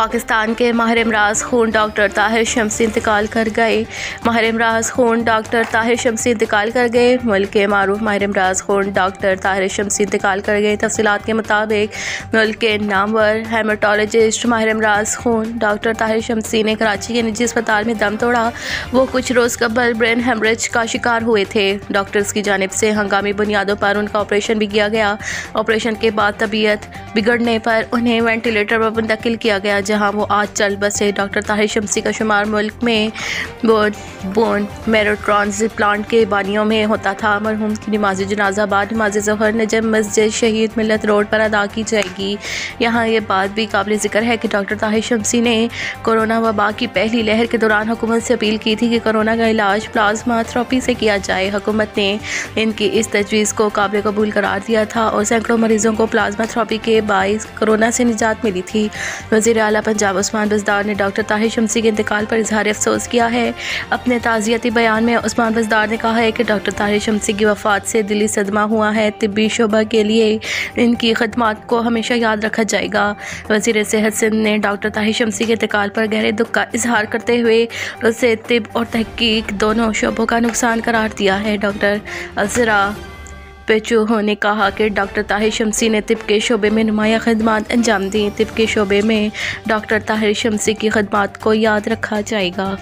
पाकिस्तान के माहिर इमराज खून डॉक्टर ताहिर शमसी इंतकाल कर गए। माहिर इमराज खून डॉक्टर ताहिर शमसी इंतकाल कर गए। मुल्क के मारूफ माहिर इमराज खून डॉक्टर ताहिर शमसी इंतकाल कर गए। तफसीलात के मुताबिक मुल्क के नामवर हेमाटोलॉजिस्ट माहिर इमराज खून डॉक्टर ताहिर शमसी ने कराची के निजी अस्पताल में दम तोड़ा। वो कुछ रोज़ कबल ब्रेन हेमरेज का शिकार हुए थे। डॉक्टर्स की जानिब से हंगामी बुनियादों पर उनका ऑपरेशन भी किया गया। ऑपरेशन के बाद तबीयत बिगड़ने पर उन्हें वेंटिलेटर पर मुंतकिल किया गया, जहां वो आज चल बसे। डॉक्टर ताहिर शमसी का शुमार मुल्क में बोन मैरो ट्रांसप्लांट के बानियों में होता था। मरहूम की नमाज जनाजा बाद नमाज ज़ोहर नजम मस्जिद शहीद मिल्लत रोड पर अदा की जाएगी। यहाँ ये बात भी काबिल ज़िक्र है कि डॉक्टर ताहिर शमसी ने कोरोना वबा की पहली लहर के दौरान हुकूमत से अपील की थी कि कोरोना का इलाज प्लाज्मा थेरेपी से किया जाए। हुकूमत ने इनकी इस तजवीज़ को काबिल कबूल करार दिया था और सैकड़ों मरीजों को प्लाज्मा थेरेपी के बाइस कोरोना से निजात मिली थी। वज़ीर आला पंजाब उस्मान बज़दार ने डॉक्टर ताहिर शमसी के इंतकाल पर इजहार अफसोस किया है। अपने ताज़ियती बयान में उस्मान बज़दार ने कहा है कि डॉक्टर ताहिर शमसी की वफ़ात से दिली सदमा हुआ है। तिब्बी शोबा के लिए इनकी खदमात को हमेशा याद रखा जाएगा। वज़ीर सेहत सिंध ने डॉक्टर ताहिर शमसी के इंतकाल पर गहरे दुख का इजहार करते हुए उसे तिब और तहकीक दोनों शोबों का नुकसान करार दिया है। डॉक्टर अज़रा पेचूहो ने कहा कि डॉक्टर ताहिर शमसी ने तिब के शोबे में नुमाया खदमात अंजाम दी। तिब के शोबे में डॉक्टर ताहिर शमसी की खदमात को याद रखा जाएगा।